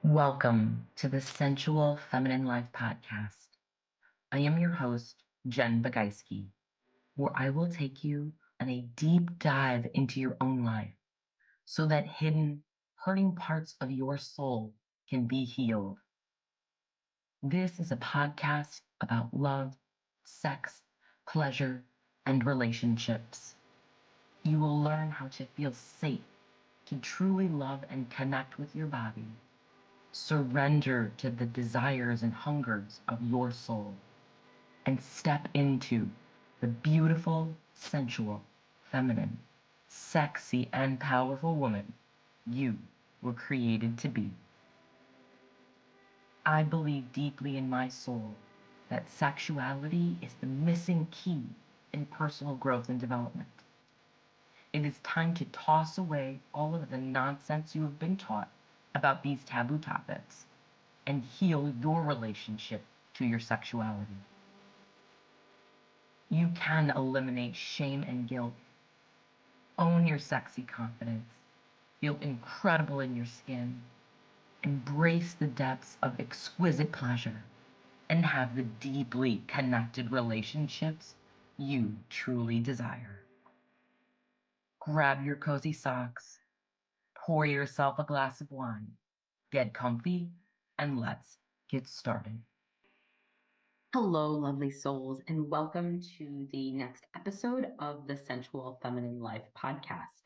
Welcome to the Sensual Feminine Life podcast. I am your host, Jen Bagayski, where I will take you on a deep dive into your own life so that hidden, hurting parts of your soul can be healed. This is a podcast about love, sex, pleasure, and relationships. You will learn how to feel safe, to truly love and connect with your body. Surrender to the desires and hungers of your soul and step into the beautiful, sensual, feminine, sexy, and powerful woman you were created to be. I believe deeply in my soul that sexuality is the missing key in personal growth and development. It is time to toss away all of the nonsense you have been taught about these taboo topics and heal your relationship to your sexuality. You can eliminate shame and guilt, own your sexy confidence, feel incredible in your skin, embrace the depths of exquisite pleasure, and have the deeply connected relationships you truly desire. Grab your cozy socks, pour yourself a glass of wine, get comfy, and let's get started. Hello, lovely souls, and welcome to the next episode of the Sensual Feminine Life podcast.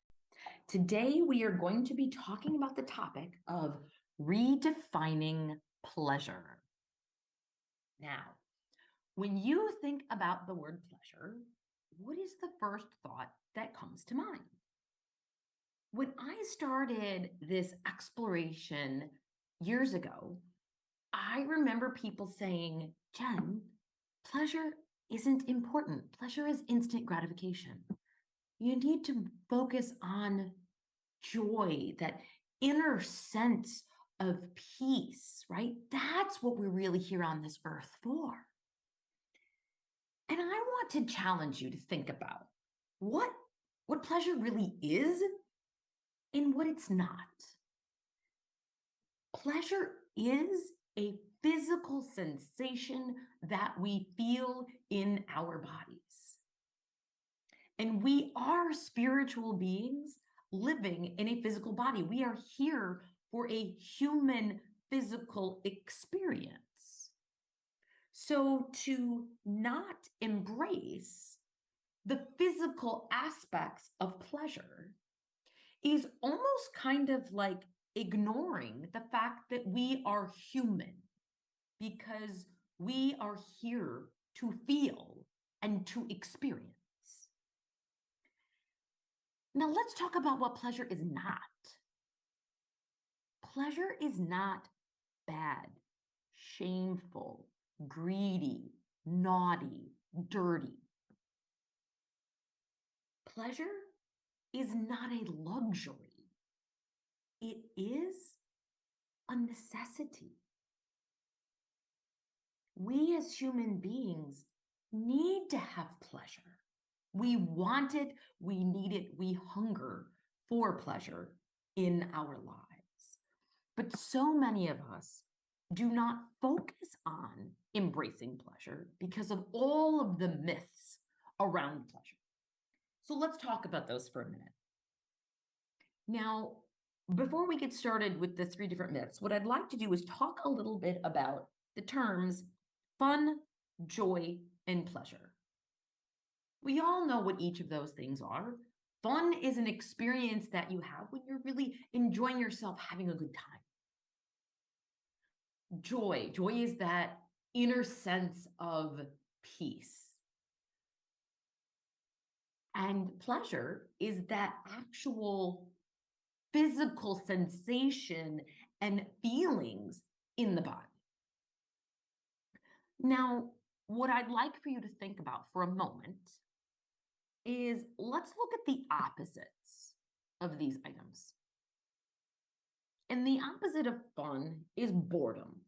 Today, we are going to be talking about the topic of redefining pleasure. Now, when you think about the word pleasure, what is the first thought that comes to mind? When I started this exploration years ago, I remember people saying, Jen, pleasure isn't important. Pleasure is instant gratification. You need to focus on joy, that inner sense of peace, right? That's what we're really here on this earth for. And I want to challenge you to think about what pleasure really is and what it's not. Pleasure is a physical sensation that we feel in our bodies. And we are spiritual beings living in a physical body. We are here for a human physical experience. So to not embrace the physical aspects of pleasure is almost kind of like ignoring the fact that we are human, because we are here to feel and to experience. Now let's talk about what pleasure is not. Pleasure is not bad, shameful, greedy, naughty, dirty. Pleasure is not a luxury. It is a necessity. We as human beings need to have pleasure. We want it, we need it, we hunger for pleasure in our lives. But so many of us do not focus on embracing pleasure because of all of the myths around pleasure. So let's talk about those for a minute. Now, before we get started with the 3 different myths, what I'd like to do is talk a little bit about the terms fun, joy, and pleasure. We all know what each of those things are. Fun is an experience that you have when you're really enjoying yourself, having a good time. Joy is that inner sense of peace. And pleasure is that actual physical sensation and feelings in the body. Now, what I'd like for you to think about for a moment is let's look at the opposites of these items. And the opposite of fun is boredom.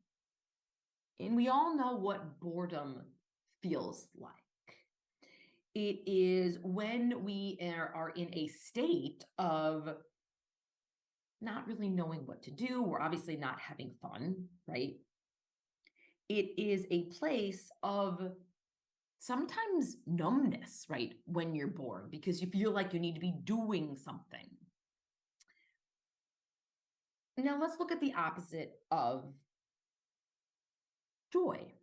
And we all know what boredom feels like. It is when we are in a state of not really knowing what to do. We're obviously not having fun, right? It is a place of sometimes numbness, right? When you're bored, because you feel like you need to be doing something. Now let's look at the opposite of joy.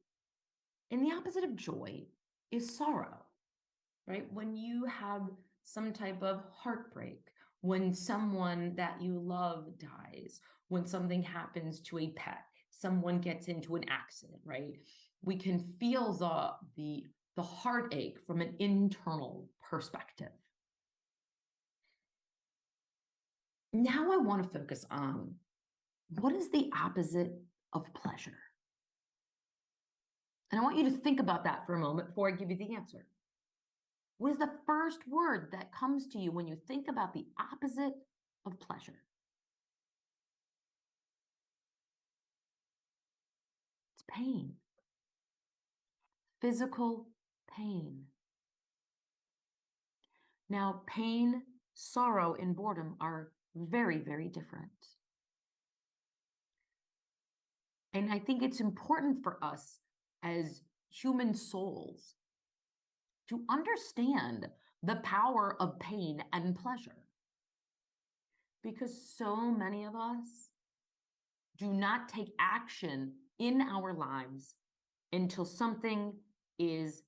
And the opposite of joy is sorrow, right? When you have some type of heartbreak, when someone that you love dies, when something happens to a pet, someone gets into an accident, right? We can feel the heartache from an internal perspective. Now I want to focus on what is the opposite of pleasure? And I want you to think about that for a moment before I give you the answer. What is the first word that comes to you when you think about the opposite of pleasure? It's pain. Physical pain. Now, pain, sorrow, and boredom are very, very different. And I think it's important for us as human souls to understand the power of pain and pleasure. Because so many of us do not take action in our lives until something is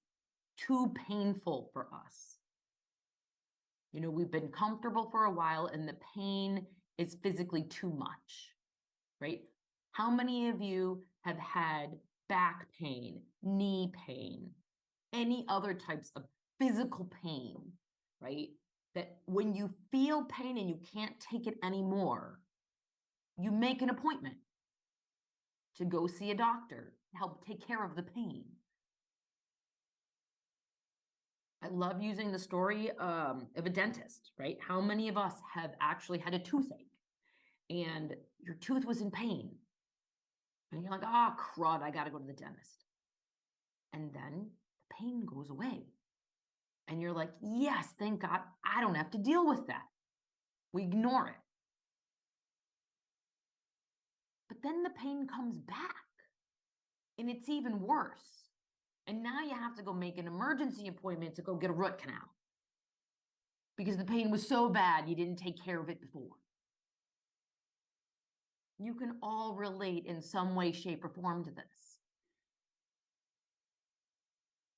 too painful for us. You know, we've been comfortable for a while and the pain is physically too much, right? How many of you have had back pain, knee pain, any other types of physical pain, right? That when you feel pain and you can't take it anymore, you make an appointment to go see a doctor to help take care of the pain. I love using the story of a dentist, right? How many of us have actually had a toothache and your tooth was in pain? And you're like, oh, crud, I got to go to the dentist. And then the pain goes away. And you're like, yes, thank God, I don't have to deal with that. We ignore it. But then the pain comes back and it's even worse. And now you have to go make an emergency appointment to go get a root canal because the pain was so bad you didn't take care of it before. You can all relate in some way, shape, or form to this.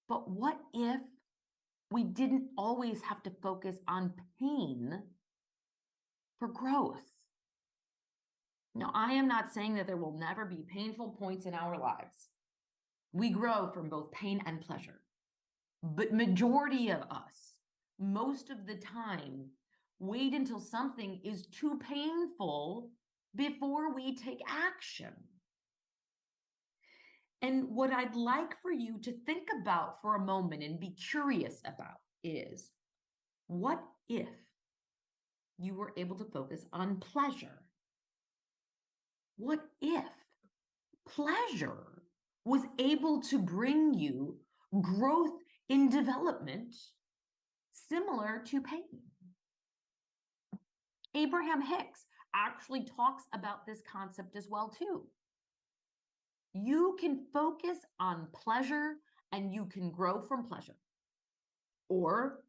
But what if we didn't always have to focus on pain for growth? Now, I am not saying that there will never be painful points in our lives. We grow from both pain and pleasure. But majority of us, most of the time, wait until something is too painful before we take action. And what I'd like for you to think about for a moment and be curious about is, what if you were able to focus on pleasure? What if pleasure was able to bring you growth in development similar to pain? Abraham Hicks actually talks about this concept as well too. You can focus on pleasure and you can grow from pleasure. Or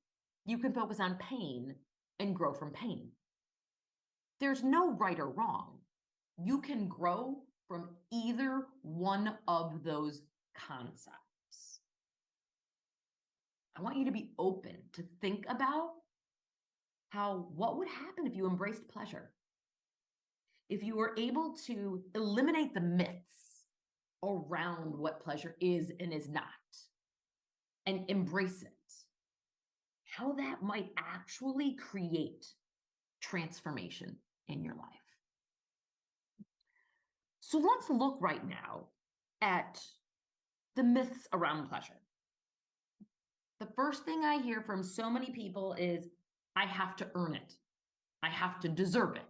you can focus on pain and grow from pain. There's no right or wrong. You can grow from either one of those concepts. I want you to be open to think about what would happen if you embraced pleasure. If you were able to eliminate the myths around what pleasure is and is not, and embrace it, how that might actually create transformation in your life. So let's look right now at the myths around pleasure. The first thing I hear from so many people is, I have to earn it. I have to deserve it.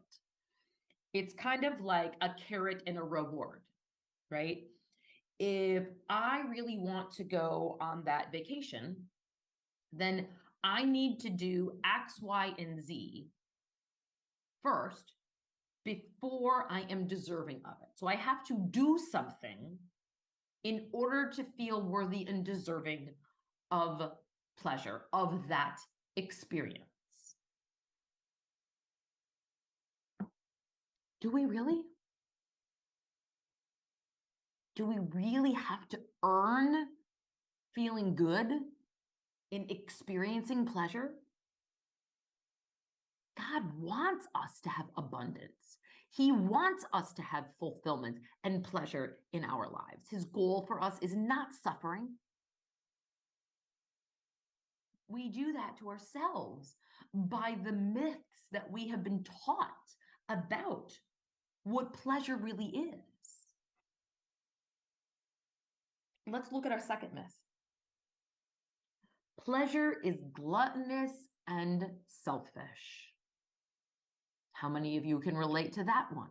It's kind of like a carrot and a reward, right? If I really want to go on that vacation, then I need to do X, Y, and Z first before I am deserving of it. So I have to do something in order to feel worthy and deserving of pleasure, of that experience. Do we really? Do we really have to earn feeling good in experiencing pleasure? God wants us to have abundance. He wants us to have fulfillment and pleasure in our lives. His goal for us is not suffering. We do that to ourselves by the myths that we have been taught about what pleasure really is. Let's look at our second myth. Pleasure is gluttonous and selfish. How many of you can relate to that one?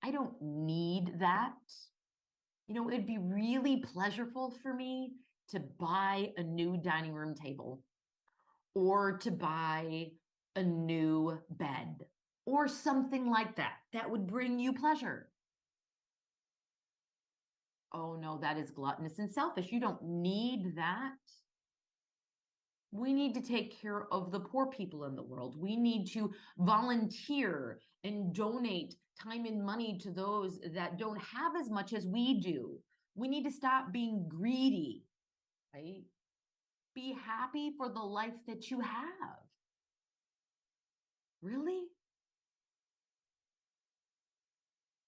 I don't need that. You know, it'd be really pleasurable for me to buy a new dining room table or to buy a new bed or something like that. That would bring you pleasure. Oh no, that is gluttonous and selfish. You don't need that. We need to take care of the poor people in the world. We need to volunteer and donate time and money to those that don't have as much as we do. We need to stop being greedy, right? Be happy for the life that you have. Really?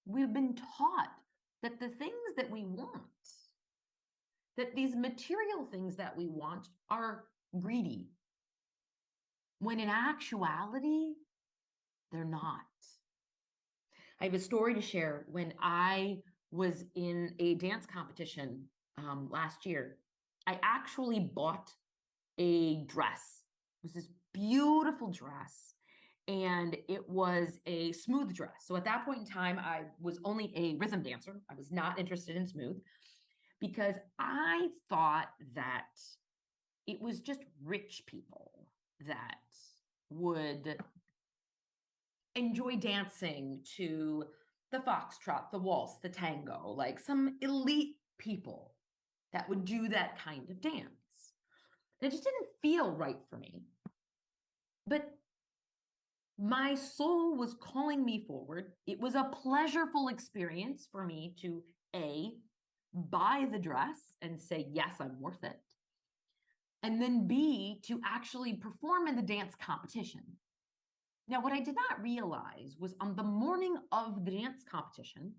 We've been taught that the things that we want, that these material things that we want are greedy, when in actuality, they're not. I have a story to share. When I was in a dance competition last year, I actually bought a dress. It was this beautiful dress, and it was a smooth dress. So at that point in time, I was only a rhythm dancer. I was not interested in smooth because I thought that it was just rich people that would enjoy dancing to the foxtrot, the waltz, the tango, like some elite people that would do that kind of dance. And it just didn't feel right for me. But my soul was calling me forward. It was a pleasurable experience for me to A, buy the dress and say, yes, I'm worth it. And then B, to actually perform in the dance competition. Now, what I did not realize was on the morning of the dance competition,